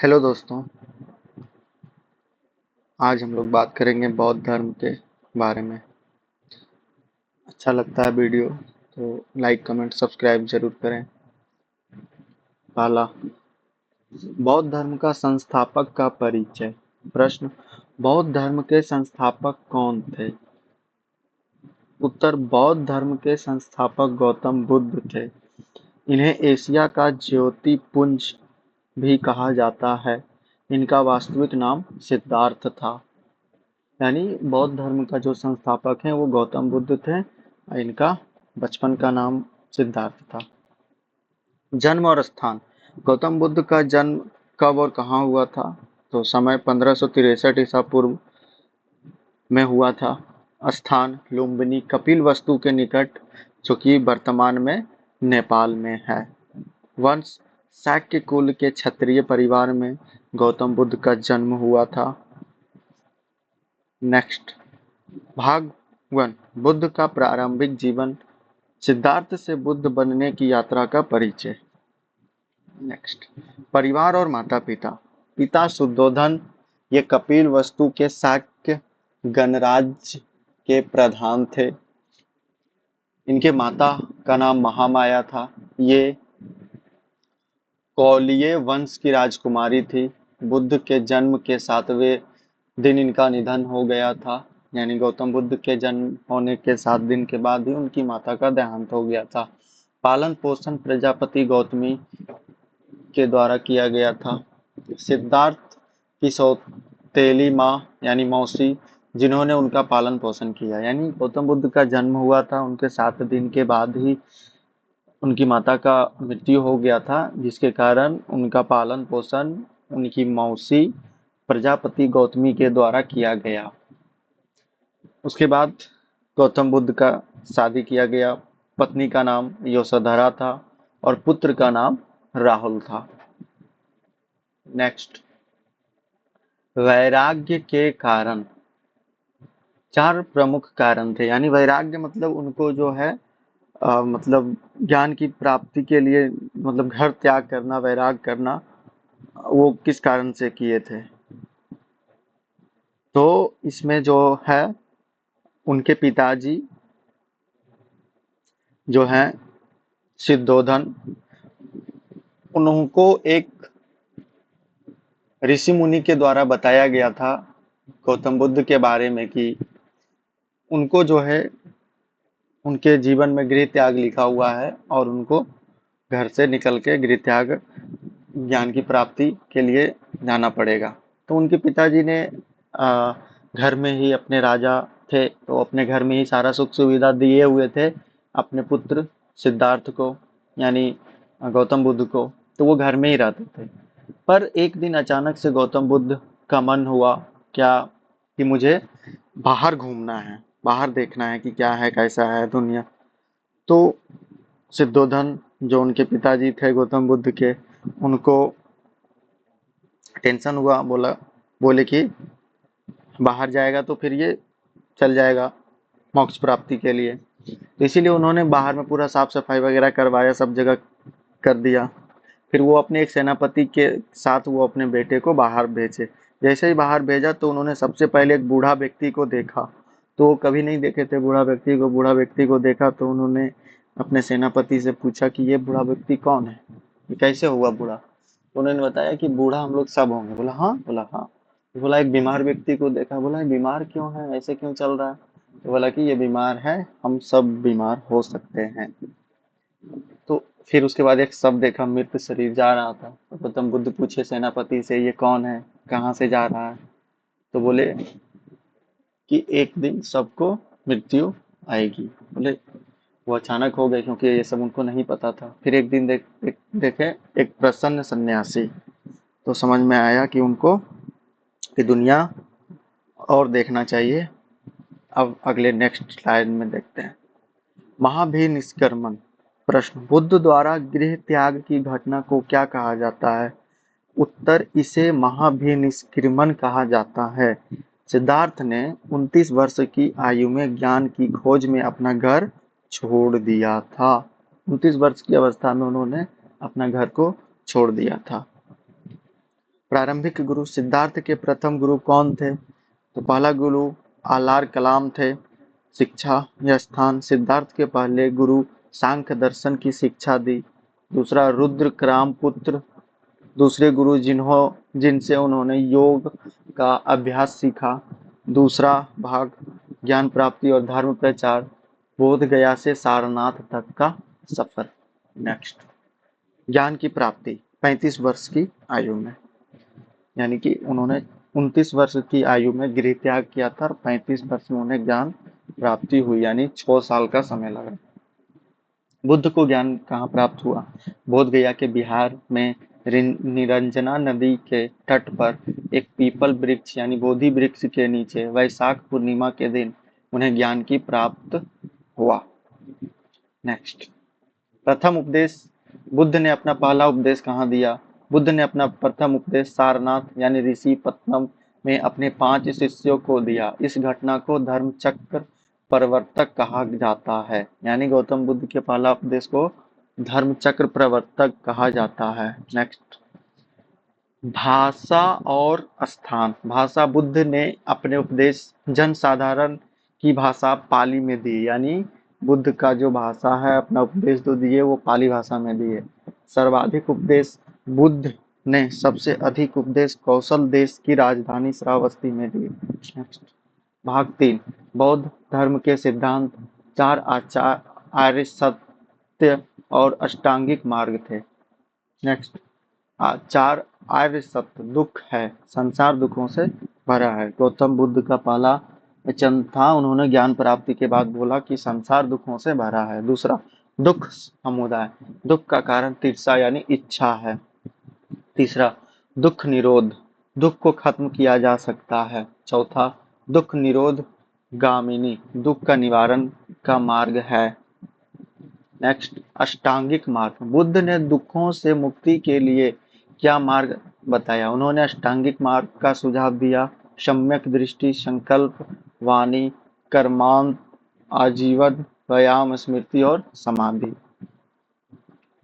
Hello दोस्तों। आज हम लोग बात करेंगे बौद्ध धर्म के बारे में। अच्छा लगता है वीडियो तो लाइक कमेंट सब्सक्राइब जरूर करें। पहला, बौद्ध धर्म का संस्थापक का परिचय। प्रश्न, बौद्ध धर्म के संस्थापक कौन थे? उत्तर, बौद्ध धर्म के संस्थापक गौतम बुद्ध थे। इन्हें एशिया का ज्योति पुंज भी कहा जाता है। इनका वास्तविक नाम सिद्धार्थ था। यानी बौद्ध धर्म का जो संस्थापक है वो गौतम बुद्ध थे और इनका बचपन का नाम सिद्धार्थ था। जन्म और स्थान, गौतम बुद्ध का जन्म कब और कहाँ हुआ था? तो समय 1563 ईसा पूर्व में हुआ था। स्थान लुम्बिनी कपिलवस्तु के निकट, जो कि वर्तमान में नेपाल में है। वंश शाक्य कुल के क्षत्रिय परिवार में गौतम बुद्ध का जन्म हुआ था। नेक्स्ट, भाग 1, बुद्ध का प्रारंभिक जीवन। सिद्धार्थ से बुद्ध बनने की यात्रा का परिचय। नेक्स्ट, परिवार और माता पिता। पिता शुद्धोधन, ये कपिलवस्तु के शाक्य गणराज्य के प्रधान थे। इनके माता का नाम महामाया था। ये कौलिय वंश की राजकुमारी थी। बुद्ध के जन्म के 7वें दिन इनका निधन हो गया था। यानी गौतम बुद्ध के जन्म होने के 7 दिन के बाद ही उनकी माता का देहांत हो गया था। पालन पोषण प्रजापति गौतमी के द्वारा किया गया था। सिद्धार्थ की सौतेली माँ यानी मौसी, जिन्होंने उनका पालन पोषण किया। यानी गौतम बुद्ध का जन्म हुआ था, उनके 7 दिन के बाद ही उनकी माता का मृत्यु हो गया था, जिसके कारण उनका पालन पोषण उनकी मौसी प्रजापति गौतमी के द्वारा किया गया। उसके बाद गौतम बुद्ध का शादी किया गया। पत्नी का नाम यशोधरा था और पुत्र का नाम राहुल था। नेक्स्ट, वैराग्य के कारण। 4 प्रमुख कारण थे। यानी वैराग्य मतलब उनको जो है मतलब ज्ञान की प्राप्ति के लिए मतलब घर त्याग करना, वैराग करना, वो किस कारण से किए थे? तो इसमें जो है उनके पिताजी जो हैं सिद्धोधन, उनको एक ऋषि मुनि के द्वारा बताया गया था गौतम बुद्ध के बारे में कि उनको जो है उनके जीवन में गृह त्याग लिखा हुआ है और उनको घर से निकल के गृह त्याग ज्ञान की प्राप्ति के लिए जाना पड़ेगा। तो उनके पिताजी ने घर में ही, अपने राजा थे तो अपने घर में ही सारा सुख सुविधा दिए हुए थे अपने पुत्र सिद्धार्थ को, यानी गौतम बुद्ध को। तो वो घर में ही रहते थे। पर एक दिन अचानक से गौतम बुद्ध का मन हुआ क्या कि मुझे बाहर घूमना है, बाहर देखना है कि क्या है, कैसा है दुनिया। तो सिद्धोधन जो उनके पिताजी थे गौतम बुद्ध के, उनको टेंशन हुआ। बोले कि बाहर जाएगा तो फिर ये चल जाएगा मोक्ष प्राप्ति के लिए। तो इसीलिए उन्होंने बाहर में पूरा साफ सफाई वगैरह करवाया, सब जगह कर दिया। फिर वो अपने एक सेनापति के साथ वो अपने बेटे को बाहर भेजे। जैसे ही बाहर भेजा तो उन्होंने सबसे पहले एक बूढ़ा व्यक्ति को देखा। तो वो कभी नहीं देखे थे बूढ़ा व्यक्ति को। बूढ़ा व्यक्ति को देखा तो उन्होंने अपने सेनापति से पूछा कि ये बूढ़ा व्यक्ति कौन है, ये कैसे हुआ बूढ़ा? तो उन्होंने बताया कि बूढ़ा हम लोग सब होंगे। बोला हाँ? बोला हाँ। तो बोला एक बीमार व्यक्ति को देखा। बोला ये बीमार क्यों है, ऐसे क्यों चल रहा है? तो बोला कि ये बीमार है, हम सब बीमार हो सकते हैं। तो फिर उसके बाद एक शव देखा, मृत शरीर जा रहा था। तो गौतम बुद्ध पूछे सेनापति से ये कौन है, कहाँ से जा रहा है? तो बोले कि एक दिन सबको मृत्यु आएगी। बोले वो अचानक हो गए क्योंकि ये सब उनको नहीं पता था। फिर एक दिन देखे एक प्रसन्न सन्यासी, तो समझ में आया कि उनको कि दुनिया और देखना चाहिए। अब अगले नेक्स्ट स्लाइड में देखते हैं। महाभिनिष्क्रमण। प्रश्न, बुद्ध द्वारा गृह त्याग की घटना को क्या कहा जाता है? उत्तर, इसे महाभिनिष्क्रमण कहा जाता है। सिद्धार्थ ने 29 वर्ष की आयु में ज्ञान की खोज में अपना घर छोड़ दिया था। 29 वर्ष की अवस्था में उन्होंने अपना घर को छोड़ दिया था। प्रारंभिक गुरु सिद्धार्थ के प्रथम गुरु कौन थे? तो पहला गुरु आलार कलाम थे। शिक्षा या स्थान, सिद्धार्थ के पहले गुरु सांख्य दर्शन की शिक्षा दी। दूसरा, रुद्र क्राम पुत्र दूसरे गुरु जिनसे उन्होंने योग का अभ्यास सीखा। दूसरा भाग, ज्ञान प्राप्ति और धर्म प्रचार, बोध गया से सारनाथ तक का सफर। नेक्स्ट, ज्ञान की प्राप्ति 35 वर्ष की आयु में, यानी कि उन्होंने 29 वर्ष की आयु में गृह त्याग किया था और 35 वर्ष में उन्हें ज्ञान प्राप्ति हुई, यानी 6 साल का समय लगा। बुद्ध को ज्ञान कहाँ प्राप्त हुआ? बोध गया के बिहार में निरंजना नदी के तट पर एक पीपल वृक्ष यानी बोधि वृक्ष के नीचे वैशाख पूर्णिमा के दिन उन्हें ज्ञान की प्राप्त हुआ। नेक्स्ट, प्रथम उपदेश, बुद्ध ने अपना पहला उपदेश कहाँ दिया? बुद्ध ने अपना प्रथम उपदेश सारनाथ यानी ऋषि पत्तनम में अपने 5 शिष्यों को दिया। इस घटना को धर्म चक्र प्रवर्तक कहा जाता है, यानी गौतम बुद्ध के पहला उपदेश को धर्म चक्र प्रवर्तक कहा जाता है। नेक्स्ट, भाषा और स्थान। भाषा, बुद्ध ने अपने उपदेश जनसाधारण की भाषा पाली में दी, यानी बुद्ध का जो भाषा है अपना उपदेश जो दिए वो पाली भाषा में दिए। सर्वाधिक उपदेश, बुद्ध ने सबसे अधिक उपदेश कौशल देश की राजधानी श्रावस्ती में दिए। नेक्स्ट, भाग 3, बौद्ध धर्म के सिद्धांत, 4 आर्य सत्य और अष्टांगिक मार्ग थे। नेक्स्ट, 4 आर्य सत्य, दुख है, संसार दुखों से भरा है। गौतम बुद्ध का पहला वचन था, उन्होंने ज्ञान प्राप्ति के बाद बोला कि संसार दुखों से भरा है। दूसरा, दुख समुदाय, दुख का कारण तिरसा यानी इच्छा है। तीसरा, दुख निरोध, दुख को खत्म किया जा सकता है। चौथा, दुख निरोध गामिनी, दुख का निवारण का मार्ग है। नेक्स्ट, अष्टांगिक मार्ग, बुद्ध ने दुखों से मुक्ति के लिए क्या मार्ग बताया? उन्होंने अष्टांगिक मार्ग का सुझाव दिया। सम्यक दृष्टि, संकल्प, वाणी, कर्मांत, आजीवन, व्यायाम, स्मृति और समाधि।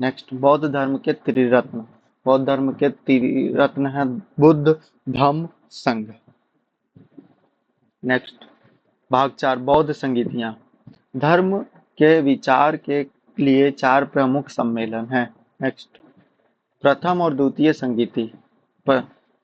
नेक्स्ट, बौद्ध धर्म के त्रिरत्न। बौद्ध धर्म के त्रिरत्न है बुद्ध, धम्म, संघ। नेक्स्ट, भाग 4, बौद्ध संगीतियां। धर्म के विचार के लिए 4 प्रमुख सम्मेलन हैं। नेक्स्ट, प्रथम और द्वितीय संगीति।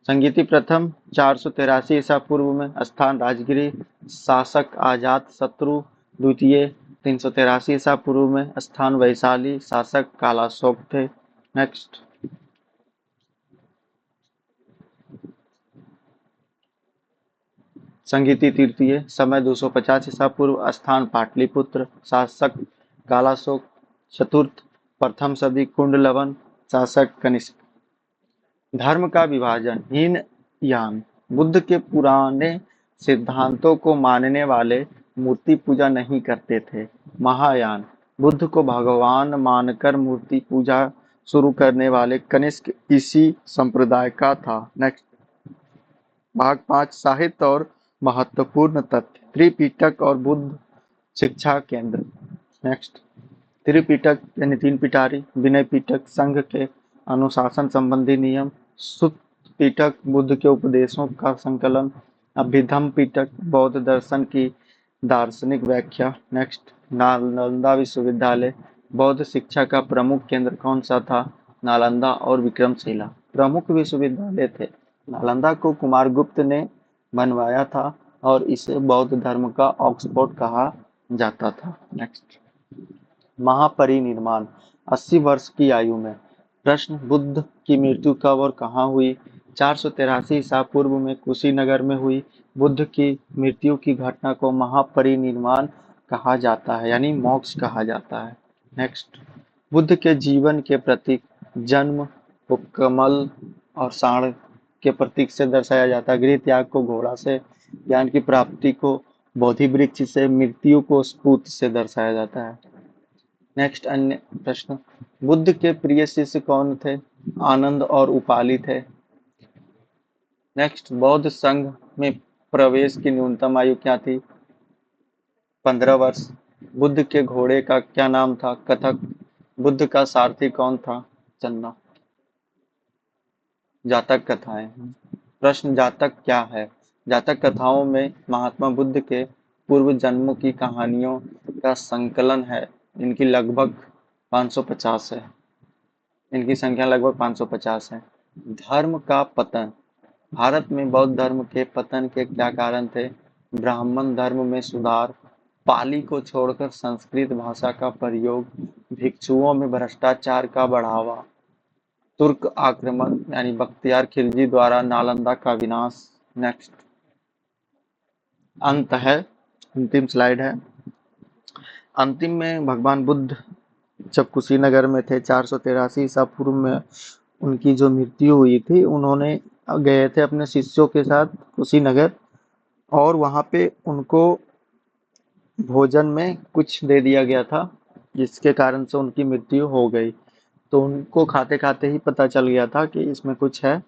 संगीति प्रथम 483 ईसा पूर्व में, स्थान राजगिरी, शासक अजात शत्रु। द्वितीय 383 ईसा पूर्व में, स्थान वैशाली, शासक कालाशोक थे। नेक्स्ट, संगीति तृतीय, समय 250 ईसा पूर्व, स्थान पाटलिपुत्र, शासक कालाशोक। चतुर्थ, प्रथम सदी, कुंडलवन, शासक कनिष्क। धर्म का विभाजन, हीन यान, बुद्ध के पुराने सिद्धांतों को मानने वाले मूर्ति पूजा नहीं करते थे। महायान, बुद्ध को भगवान मानकर मूर्ति पूजा शुरू करने वाले कनिष्क इसी संप्रदाय का था। नेक्स्ट, भाग 5, साहित्य और महत्वपूर्ण तथ्य। त्रिपिटक और बुद्ध शिक्षा केंद्र। नेक्स्ट, त्रिपिटक यानी 3 पिटारी, विनय पिटक संघ के अनुशासन संबंधी नियम, सुत्त पिटक बुद्ध के उपदेशों का संकलन, अभिधम्म पिटक बौद्ध दर्शन की दार्शनिक व्याख्या। नेक्स्ट, नालंदा विश्वविद्यालय, बौद्ध शिक्षा का प्रमुख केंद्र कौन सा था? नालंदा और विक्रमशिला प्रमुख विश्वविद्यालय थे। नालंदा को कुमारगुप्त ने बनवाया था और इसे बौद्ध धर्म का ऑक्सफोर्ड कहा जाता था। नेक्स्ट, महापरिनिर्वाण 80 वर्ष की आयु में। प्रश्न, बुद्ध की मृत्यु कब और कहाँ हुई? 483 ईसा पूर्व में कुशीनगर में हुई। बुद्ध की मृत्यु की घटना को महापरिनिर्वाण कहा जाता है, यानी मोक्ष कहा जाता है। नेक्स्ट, बुद्ध के जीवन के प्रतीक, जन्म उपकमल और साढ़ के प्रतीक से दर्शाया जाता है। गृह त्याग को घोड़ा से, ज्ञान की प्राप्ति को बोधि वृक्ष से, मृत्यु को स्फूर्त से दर्शाया जाता है। नेक्स्ट, अन्य प्रश्न, बुद्ध के प्रिय शिष्य कौन थे? आनंद और उपाली थे। नेक्स्ट, बौद्ध संघ में प्रवेश की न्यूनतम आयु क्या थी? 15 वर्ष। बुद्ध के घोड़े का क्या नाम था? कथक। बुद्ध का सारथी कौन था? चंदा। जातक कथाएं। प्रश्न, जातक क्या है? जातक कथाओं में महात्मा बुद्ध के पूर्व जन्मों की कहानियों का संकलन है। इनकी लगभग 550 है। इनकी संख्या लगभग 550 है। धर्म का पतन। भारत में बौद्ध धर्म के पतन के क्या कारण थे? ब्राह्मण धर्म में सुधार, पाली को छोड़कर संस्कृत भाषा का प्रयोग, भिक्षुओं में भ्रष्टाचार का बढ़ावा, तुर्क आक्रमण यानी बख्तियार खिलजी द्वारा नालंदा का विनाश। नेक्स्ट अंत है, अंतिम स्लाइड है। अंतिम में भगवान बुद्ध जब कुशीनगर में थे 483 ईसा पूर्व में उनकी जो मृत्यु हुई थी, उन्होंने गए थे अपने शिष्यों के साथ कुशीनगर, और वहां पे उनको भोजन में कुछ दे दिया गया था जिसके कारण से उनकी मृत्यु हो गई। तो उनको खाते खाते ही पता चल गया था कि इसमें कुछ है,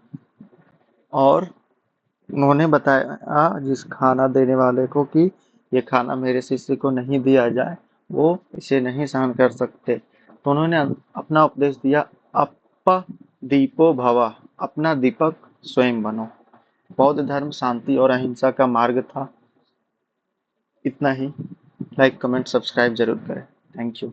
और उन्होंने बताया जिस खाना देने वाले को कि ये खाना मेरे शिष्य को नहीं दिया जाए, वो इसे नहीं सहन कर सकते। तो उन्होंने अपना उपदेश दिया, अप दीपो भव, अपना दीपक स्वयं बनो। बौद्ध धर्म शांति और अहिंसा का मार्ग था। इतना ही। लाइक कमेंट सब्सक्राइब जरूर करें। Thank you.